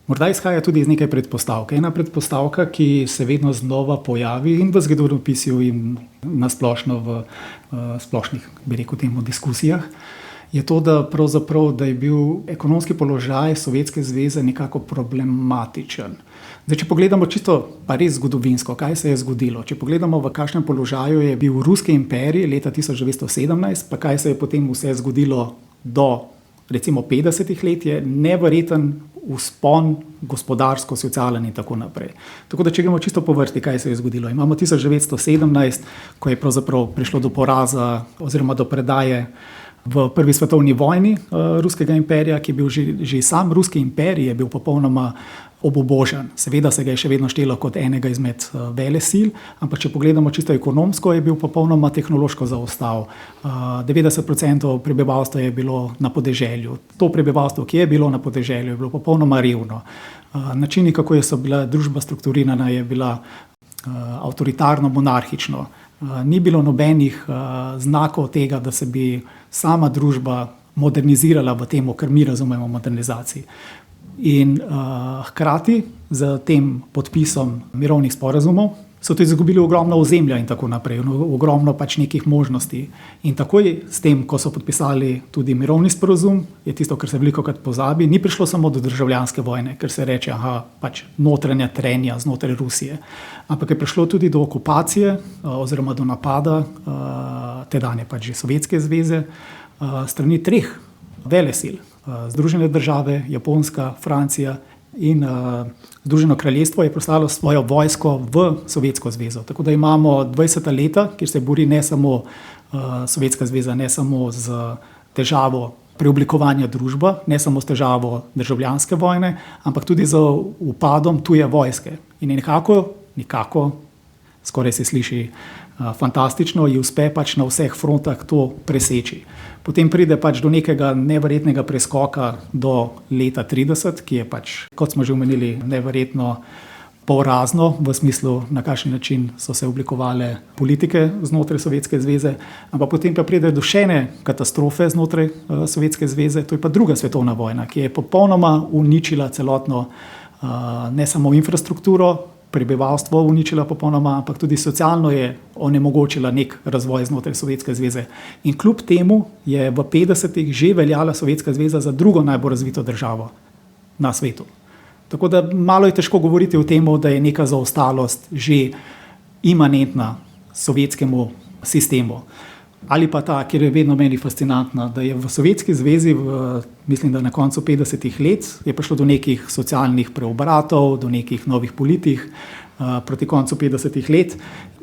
morda izhaja tudi iz neke predpostavke. Ena predpostavka, ki se vedno znova pojavi in v zgodovinopisju in na splošno v splošnih, bi rekel temu, diskusijah, je to, da je bil ekonomski položaj Sovjetske zveze nekako problematičen. Zdaj, če pogledamo čisto pa res zgodovinsko, kaj se je zgodilo. Če pogledamo, v kakšnem položaju je bil Ruski imperij leta 1917, pa kaj se je potem vse zgodilo do recimo 50 let, je neverjeten vzpon gospodarsko, socialen in tako naprej. Tako da, če gremo čisto po vrsti, kaj se je zgodilo. Imamo 1917, ko je pravzaprav prišlo do poraza oziroma do predaje v prvi svetovni vojni Ruskega imperija, ki je bil že sam Ruski imperij je bil popolnoma obubožan. Seveda se ga je še vedno štelo kot enega izmed velesil, ampak če pogledamo čisto ekonomsko, je bil popolnoma tehnološko zaostal. 90% prebivalstva je bilo na podeželju. To prebivalstvo, ki je bilo na podeželju, je bilo popolnoma revno. Načini, kako so bila družba strukturirana, je bila avtoritarno, monarhično. Ni bilo nobenih znakov tega, da se bi sama družba modernizirala v tem, kar mi razumemo modernizaciji. In hkrati z tem podpisom mirovnih sporazumov so tudi izgubili ogromno ozemlja in tako naprej, ogromno pač nekih možnosti. In takoj s tem, ko so podpisali tudi mirovni sporazum, je tisto, kar se velikokrat pozabi, ni prišlo samo do državljanske vojne, ker se reče, pač notranja trenja znotraj Rusije, ampak je prišlo tudi do okupacije oziroma do napada tedanje pač že Sovjetske zveze strani 3 velesil. Združene države, Japonska, Francija in Združeno kraljestvo je poslalo svojo vojsko v Sovjetsko zvezo. Tako da imamo 20 leta, kjer se bori ne samo Sovjetska zveza, ne samo z težavo preoblikovanja družbe, ne samo s težavo državljanske vojne, ampak tudi z upadom tuje vojske. In nekako, skoraj se sliši fantastično, ji uspe pač na vseh frontah to preseči. Potem pride pač do nekega neverjetnega preskoka do leta 30, ki je pač, kot smo že omenili, neverjetno porazno v smislu, na kakšen način so se oblikovale politike znotraj Sovjetske zveze, ampak potem pa pride do še ene katastrofe znotraj Sovjetske zveze, to je pa druga svetovna vojna, ki je popolnoma uničila celotno ne samo infrastrukturo, prebivalstvo uničila popolnoma, ampak tudi socialno je onemogočila nek razvoj znotraj Sovjetske zveze. In kljub temu je v 50-ih že veljala Sovjetska zveza za drugo najbolj razvito državo na svetu. Tako da malo je težko govoriti o tem, da je neka zaostalost že imanentna sovjetskemu sistemu. Ali pa ta, kjer je vedno meni fascinantna, da je v Sovjetski zvezi, mislim, da na koncu 50-ih let, je prišlo do nekih socialnih preobratov, do nekih novih politik proti koncu 50-ih let.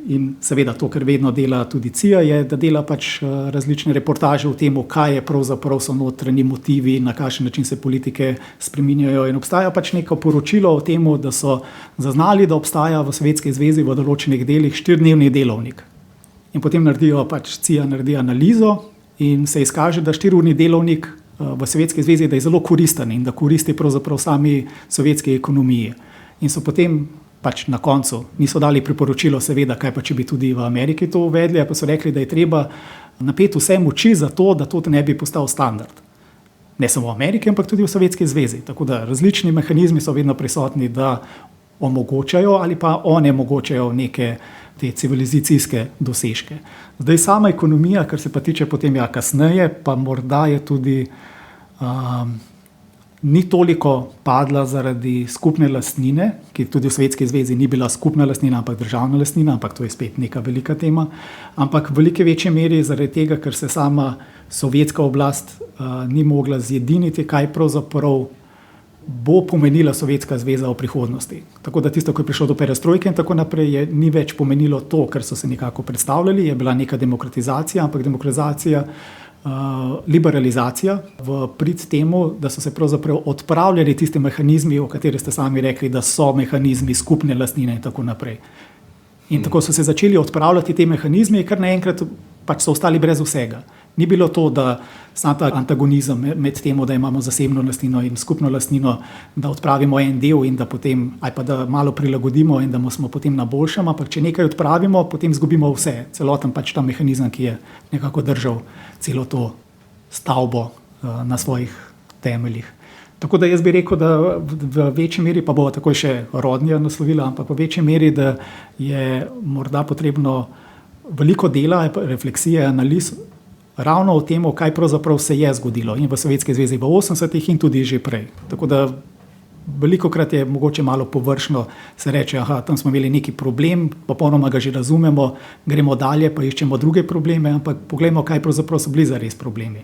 In seveda to, kar vedno dela tudi CIA, je, da dela pač različne reportaže o tem, kaj je pravzaprav so notranji motivi, na kakšen način se politike spreminjajo. In obstaja pač neko poročilo o tem, da so zaznali, da obstaja v Sovjetski zvezi v določenih delih 4-dnevni delovnik. In potem CIA naredi analizo in se izkaže, da 4-urni delovnik v Sovjetski zvezi da je zelo koristen in da koristi pravzaprav sami sovjetski ekonomiji. In so potem pač na koncu niso dali priporočilo, seveda, kaj pa če bi tudi v Ameriki to uvedli, pa so rekli, da je treba napeti vse moči za to, da to ne bi postal standard. Ne samo v Ameriki, ampak tudi v Sovjetski zvezi. Tako da različni mehanizmi so vedno prisotni, da omogočajo ali pa onemogočajo neke te civilizacijske dosežke. Zdaj sama ekonomija, kar se pa tiče potem kasneje, pa morda je tudi ni toliko padla zaradi skupne lastnine, ki tudi v Sovjetski zvezi ni bila skupna lastnina, ampak državna lastnina, ampak to je spet neka velika tema, ampak v velike večje meri zaradi tega, ker se sama sovjetska oblast ni mogla zjediniti, kaj pravzaprav bo pomenila Sovjetska zveza v prihodnosti. Tako da tisto, ko je prišlo do perestrojke in tako naprej, ni več pomenilo to, kar so se nekako predstavljali, je bila neka demokratizacija, ampak demokratizacija, liberalizacija v prid temu, da so se pravzaprav odpravljali tisti mehanizmi, o kateri ste sami rekli, da so mehanizmi skupne lastnine in tako naprej. In tako so se začeli odpravljati te mehanizme, kar naenkrat pač so ostali brez vsega. Ni bilo to, da sam ta antagonizem med tem, da imamo zasebno lastnino in skupno lastnino, da odpravimo en del in da potem, ali pa da malo prilagodimo in da smo potem na boljšem, ampak če nekaj odpravimo, potem izgubimo vse, celoten pač ta mehanizem, ki je nekako držal celo to stavbo na svojih temeljih. Tako da jaz bi rekel, da v večji meri, pa bo takoj še Rodnija naslovila, ampak v večji meri, da je morda potrebno veliko dela, refleksije, analiz, ravno o tem, kaj pravzaprav se je zgodilo in v Sovjetski zvezi v 80-ih in tudi že prej. Tako da velikokrat je mogoče malo površno se reče, tam smo imeli neki problem, popolnoma ga že razumemo, gremo dalje, pa iščemo druge probleme, ampak poglejmo, kaj pravzaprav so bili zares problemi.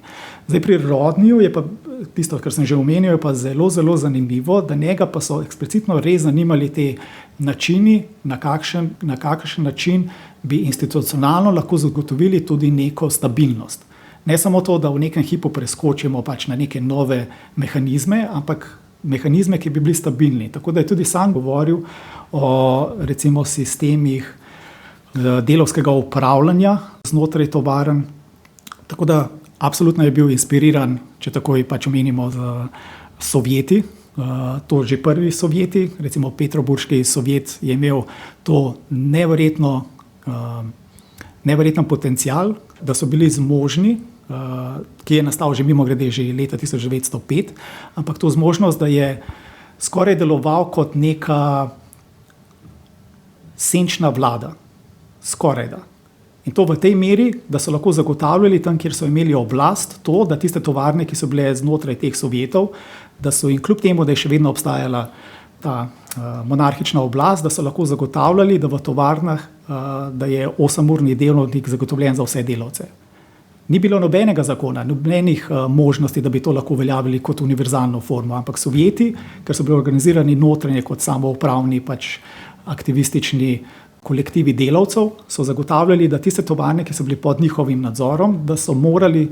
Zdaj pri Rodniju je pa tisto, kar sem že omenil, je pa zelo, zelo zanimivo, da njega pa so eksplicitno res zanimali te načini, na kakšen način bi institucionalno lahko zagotovili tudi neko stabilnost. Ne samo to, da v nekem hipu preskočimo pač na neke nove mehanizme, ampak mehanizme, ki bi bili stabilni. Tako da je tudi sam govoril o recimo sistemih delavskega upravljanja znotraj tovarn. Tako da absolutno je bil inspiriran, če takoj pač omenimo, z Sovjeti. To že prvi Sovjeti, recimo Petroburški Sovjet je imel to neverjeten potencial, da so bili zmožni, ki je nastal že mimogrede že leta 1905, ampak to zmožnost, da je skoraj deloval kot neka senčna vlada. Skorajda. In to v tej meri, da so lahko zagotavljali tam, kjer so imeli oblast, to, da tiste tovarne, ki so bile znotraj teh Sovjetov, da so jim kljub temu, da je še vedno obstajala ta monarhična oblast, da so lahko zagotavljali, da v tovarnah, da je 8-urni delovnik zagotovljen za vse delavce. Ni bilo nobenega zakona, nobenih možnosti, da bi to lahko uveljavili kot univerzalno formo, ampak Sovjeti, ker so bili organizirani notranje kot samoupravni, pač aktivistični kolektivi delavcev, so zagotavljali, da tiste tovarne, ki so bili pod njihovim nadzorom, da so morali,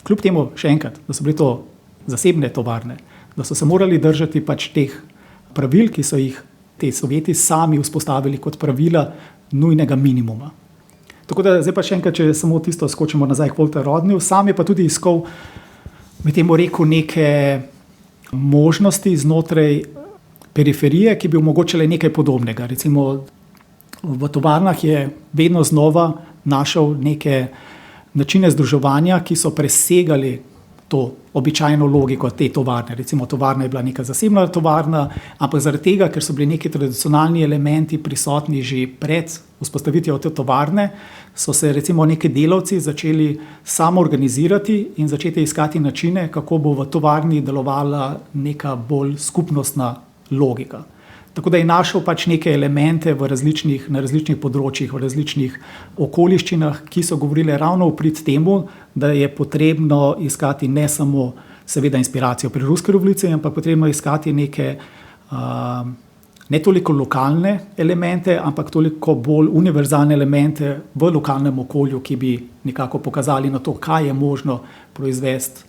kljub temu še enkrat, da so bili to zasebne tovarne, da so se morali držati pač teh pravil, ki so jih te Sovjeti sami vzpostavili kot pravila nujnega minimuma. Tako da zdaj pa še enkrat, če samo tisto skočimo nazaj k Walter Rodniju, sam je pa tudi iskal, med temu rekel, neke možnosti znotraj periferije, ki bi omogočile nekaj podobnega. Recimo v tovarnah je vedno znova našel neke načine združevanja, ki so presegali to običajno logiko te tovarne. Recimo tovarna je bila neka zasebna tovarna, ampak zaradi tega, ker so bili neki tradicionalni elementi prisotni že pred vzpostavitvijo te tovarne, so se recimo neki delavci začeli samoorganizirati in začeti iskati načine, kako bo v tovarni delovala neka bolj skupnostna logika. Tako da je našel pač neke elemente na različnih področjih, v različnih okoliščinah, ki so govorile ravno v prid temu, da je potrebno iskati ne samo seveda inspiracijo pri ruski revoluciji, ampak potrebno iskati neke ne toliko lokalne elemente, ampak toliko bolj univerzalne elemente v lokalnem okolju, ki bi nekako pokazali na to, kaj je možno proizvesti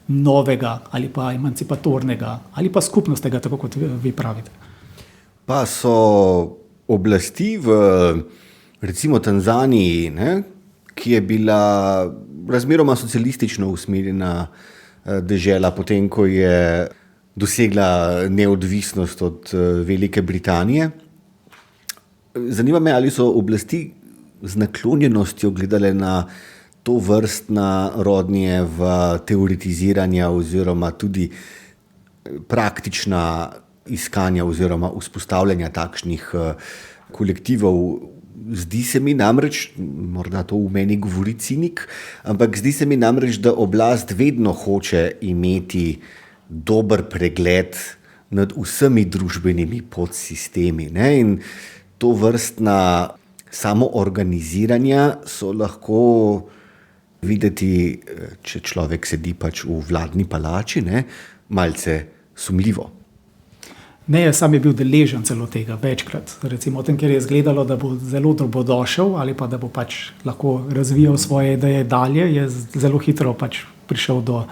novega ali pa emancipatornega ali pa skupnostnega, tako kot vi pravite. Pa so oblasti v recimo Tanzaniji, ki je bila razmeroma socialistično usmerjena dežela, potem ko je dosegla neodvisnost od Velike Britanije. Zanima me, ali so oblasti z naklonjenostjo gledale na to vrstna Rodnijeva teoretiziranja oziroma tudi praktična iskanja oziroma vzpostavljanja takšnih kolektivov. Zdi se mi namreč, morda to v meni govori cinik, ampak zdi se mi namreč, da oblast vedno hoče imeti dober pregled nad vsemi družbenimi podsistemi. In to vrstna samoorganiziranja so lahko videti, če človek sedi pač v vladni palači, malce sumljivo. Ne, sam je bil deležen celo tega večkrat. Recimo o tem, ker je izgledalo, da bo zelo dobrodošel ali pa da bo pač lahko razvijal svoje ideje dalje, je zelo hitro pač prišel do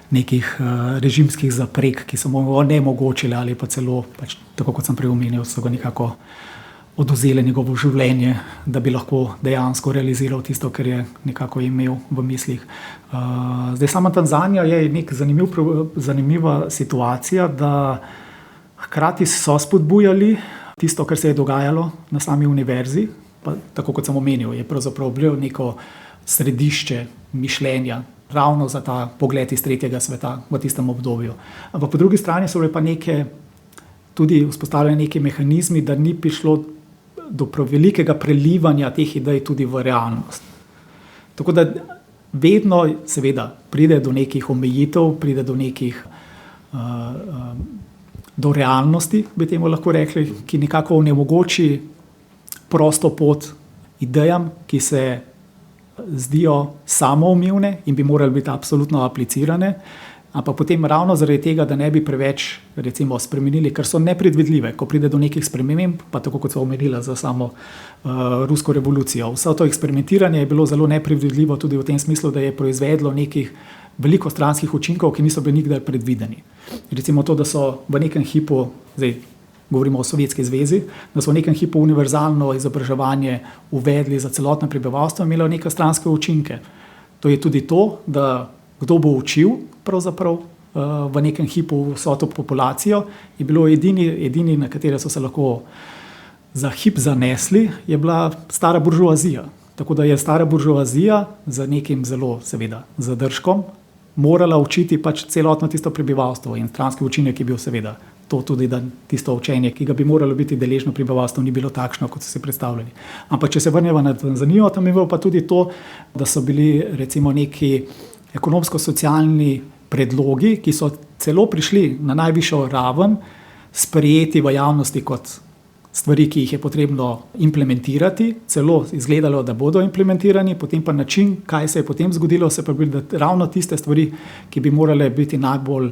nekih režimskih zaprek, ki so mu onemogočile ali pa celo, pač, tako kot sem prej omenil, so ga nekako odvzele njegovo življenje, da bi lahko dejansko realiziral tisto, kar je nekako imel v mislih. Zdaj, sama Tanzanija je nek zanimiva situacija, da hkrati so spodbujali tisto, kar se je dogajalo na sami univerzi, pa tako kot sem omenil, je pravzaprav bilo neko središče mišljenja ravno za ta pogled iz tretjega sveta v tistem obdobju. Ampak po drugi strani so bile pa tudi vzpostavljene neki mehanizmi, da ni prišlo do prevelikega prelivanja teh idej tudi v realnost. Tako da vedno seveda pride do nekih omejitev, pride do nekih do realnosti, bi temu lahko rekli, ki nekako onemogoči prosto pot idejam, ki se zdijo samoumevne in bi morali biti absolutno aplicirane, ampak potem ravno zaradi tega, da ne bi preveč recimo spremenili, ker so nepredvidljive, ko pride do nekih sprememb, pa tako kot so omenila za samo rusko revolucijo. Vse to eksperimentiranje je bilo zelo nepredvidljivo tudi v tem smislu, da je proizvedlo nekih veliko stranskih učinkov, ki niso bili nikdar predvideni. Recimo to, da so v nekem hipu, zdaj govorimo o Sovjetski zvezi, da so v nekem hipu univerzalno izobraževanje uvedli za celotno prebivalstvo, imelo neke stranske učinke. To je tudi to, da kdo bo učil pravzaprav v nekem hipu vso to populacijo, je bilo edini, na katere so se lahko za hip zanesli, je bila stara buržoazija. Tako da je stara buržoazija z nekim zelo seveda zadržkom morala učiti pač celotno tisto prebivalstvo in stranski učinek je bil seveda to tudi, da tisto učenje, ki ga bi moralo biti deležno prebivalstvo, ni bilo takšno, kot so si predstavljali. Ampak če se vrnemo na Tanzanijo, tam je bilo pa tudi to, da so bili recimo neki ekonomsko-socialni predlogi, ki so celo prišli na najvišjo raven, sprejeti v javnosti kot stvari, ki jih je potrebno implementirati, celo izgledalo, da bodo implementirani, potem pa način, kaj se je potem zgodilo, se pa bi da ravno tiste stvari, ki bi morale biti najbolj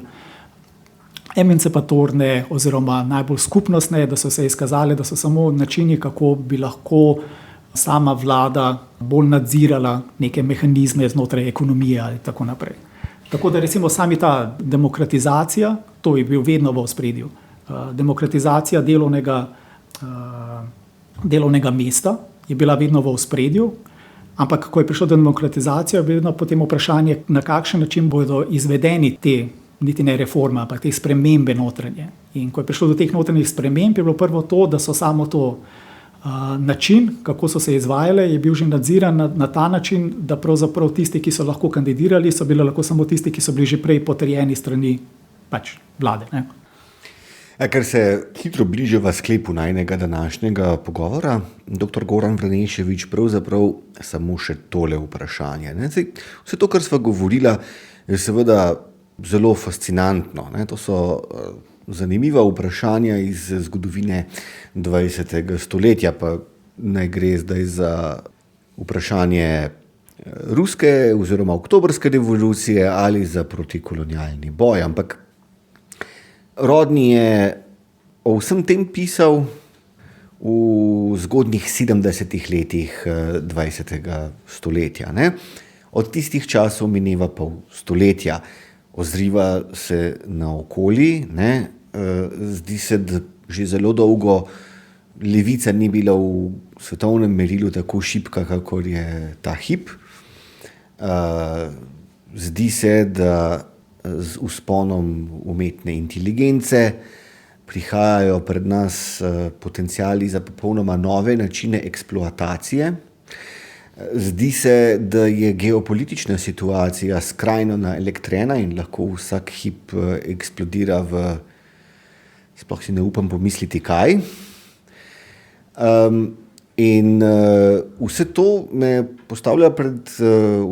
emancipatorne oziroma najbolj skupnostne, da so se izkazale, da so samo načini, kako bi lahko sama vlada bolj nadzirala neke mehanizme znotraj ekonomije ali tako naprej. Tako da recimo sami ta demokratizacija, to je bil vedno v ospredju. Demokratizacija delovnega mesta je bila vedno v ospredju, ampak ko je prišlo do demokratizacije, je bilo potem vprašanje, na kakšen način bodo izvedeni te, niti ne reforme, ampak te spremembe notranje. In ko je prišlo do teh notranjih sprememb, je bilo prvo to, da so samo to način, kako so se izvajale, je bil že nadziran na ta način, da pravzaprav tisti, ki so lahko kandidirali, so bili lahko samo tisti, ki so bili že prej potrjeni strani pač vlade. Ne? Ker se hitro bližava sklepu najnega današnjega pogovora, dr. Goran Vranešević, pravzaprav samo še tole vprašanje. Vse to, kar sva govorila, je seveda zelo fascinantno. To so zanimiva vprašanja iz zgodovine 20. stoletja, pa naj gre zdaj za vprašanje ruske oziroma oktobrske revolucije ali za protikolonialni boj. Ampak Rodney je o vsem tem pisal v zgodnjih 70. letih 20. stoletja. Od tistih časov mineva pol stoletja. Ozriva se naokoli, zdi se, da že zelo dolgo levica ni bila v svetovnem merilu tako šibka, kakor je ta hip. Zdi se, da z vzponom umetne inteligence prihajajo pred nas potenciali za popolnoma nove načine eksploatacije. Zdi se, da je geopolitična situacija skrajno naelektrena in lahko vsak hip eksplodira v, sploh si ne upam pomisliti kaj. In vse to me postavlja pred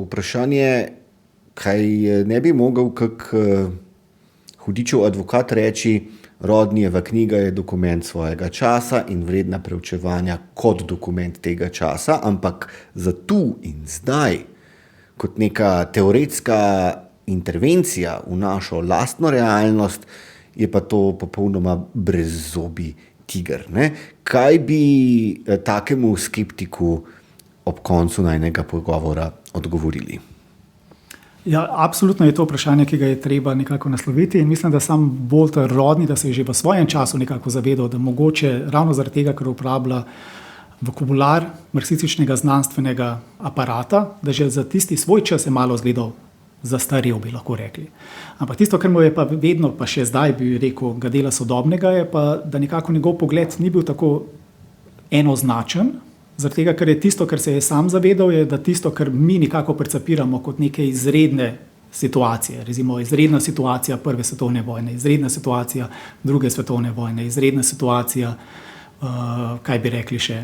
vprašanje, kaj ne bi mogel kak hudičev advokat reči, Rodneyjeva knjiga je dokument svojega časa in vredna preučevanja kot dokument tega časa, ampak za tu in zdaj, kot neka teoretska intervencija v našo lastno realnost, je pa to popolnoma brezzobi tiger. Kaj bi takemu skeptiku ob koncu najnega pogovora odgovorili? Ja, absolutno je to vprašanje, ki ga je treba nekako nasloviti in mislim, da sam Walter Rodney, da se je že v svojem času nekako zavedal, da mogoče ravno zaradi tega, ker uporablja vokabular marksističnega znanstvenega aparata, da že za tisti svoj čas je malo zgledal zastarel, bi lahko rekli. Ampak tisto, kar mu je pa vedno, pa še zdaj bi rekel, ga dela sodobnega, je pa, da nekako njegov pogled ni bil tako enoznačen, zaradi tega, ker je tisto, kar se je sam zavedal, je, da tisto, kar mi nekako percepiramo kot neke izredne situacije, recimo izredna situacija Prve svetovne vojne, izredna situacija Druge svetovne vojne, izredna situacija, kaj bi rekli še,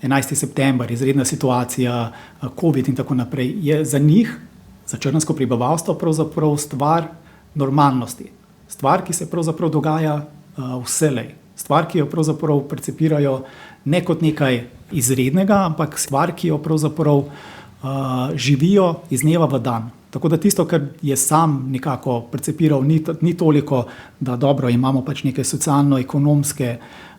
11. september, izredna situacija, COVID in tako naprej, je za njih, za črnsko prebivalstvo, pravzaprav stvar normalnosti. Stvar, ki se pravzaprav dogaja vselej. Stvar, ki jo pravzaprav percepirajo ne kot nekaj izrednega, ampak stvar, ki jo pravzaprav živijo iz dneva v dan. Tako da tisto, kar je sam nekako percepiral, ni toliko, da dobro imamo pač neke socialno-ekonomske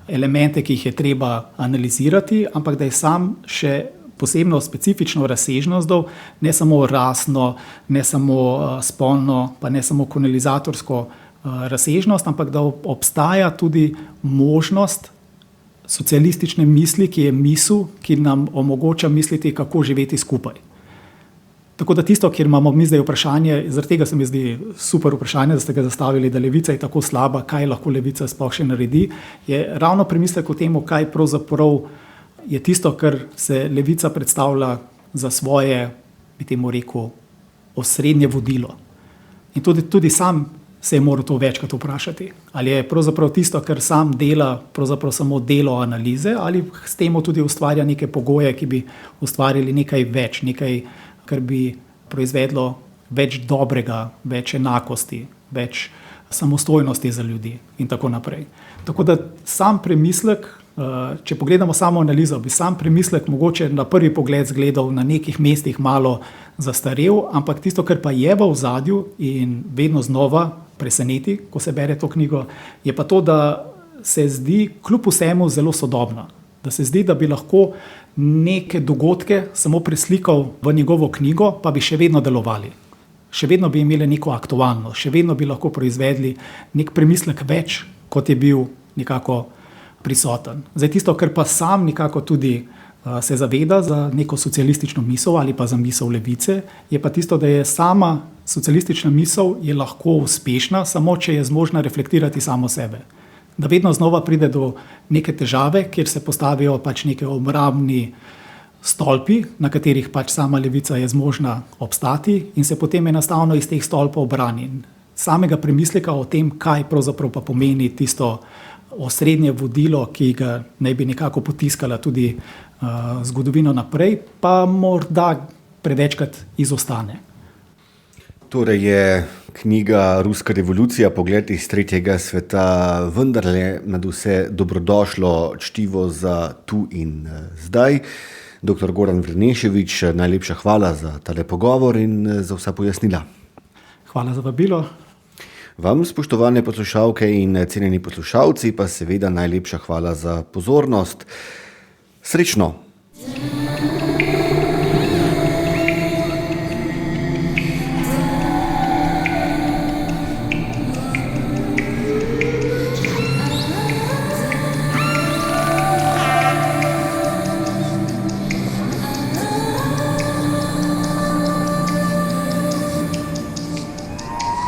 elemente, ki jih je treba analizirati, ampak da je sam še posebno specifično razsežnost dal, ne samo rasno, ne samo spolno, pa ne samo kolonizatorsko razsežnost, ampak da obstaja tudi možnost socialistične misli, ki je misel, ki nam omogoča misliti, kako živeti skupaj. Tako da tisto, kjer imamo mi zdaj vprašanje, zaradi tega se mi zdi super vprašanje, da ste ga zastavili, da levica je tako slaba, kaj lahko levica sploh še naredi, je ravno premislek o tem, kaj pravzaprav je tisto, kar se levica predstavlja za svoje, bi temu rekel, osrednje vodilo. In tudi sam se je moral to večkrat vprašati. Ali je pravzaprav tisto, kar sam dela, pravzaprav samo delo analize, ali s tem tudi ustvarja neke pogoje, ki bi ustvarili nekaj več, nekaj, kar bi proizvedlo več dobrega, več enakosti, več samostojnosti za ljudi in tako naprej. Tako da sam premislek, če pogledamo samo analizo, bi sam premislek mogoče na prvi pogled zgledal na nekih mestih malo zastarel, ampak tisto, kar pa je v ozadju in vedno znova preseneti, ko se bere to knjigo, je pa to, da se zdi kljub vsemu zelo sodobna. Da se zdi, da bi lahko neke dogodke samo preslikal v njegovo knjigo, pa bi še vedno delovali. Še vedno bi imeli neko aktualnost, še vedno bi lahko proizvedli nek premislek več, kot je bil nekako prisoten. Zdaj tisto, kar pa sam nekako tudi se zaveda za neko socialistično misel ali pa za misel levice, je pa tisto, da je sama socialistična misel je lahko uspešna, samo če je zmožna reflektirati samo sebe. Da vedno znova pride do neke težave, kjer se postavijo pač neke obrambni stolpi, na katerih pač sama levica je zmožna obstati in se potem enostavno iz teh stolpov brani. Samega premisleka o tem, kaj pravzaprav pa pomeni tisto osrednje vodilo, ki ga naj bi nekako potiskala tudi zgodovino naprej, pa morda prevečkrat izostane. Torej je knjiga Ruska revolucija, pogled iz tretjega sveta, vendarle nad vse dobrodošlo čtivo za tu in zdaj. Dr. Goran Verneševič, najlepša hvala za tale pogovor in za vsa pojasnila. Hvala za vabilo. Vam, spoštovane poslušalke in cenjeni poslušalci, pa seveda najlepša hvala za pozornost. Srečno!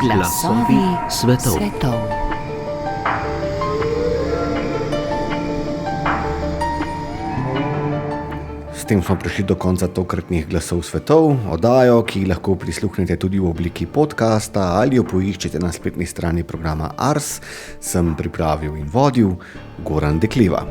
Glasovi svetov. S tem smo prišli do konca tokratnih Glasov svetov, oddajo, ki lahko prisluhnete tudi v obliki podcasta ali jo poiščete na spletni strani programa Ars, sem pripravil in vodil Goran Dekliva.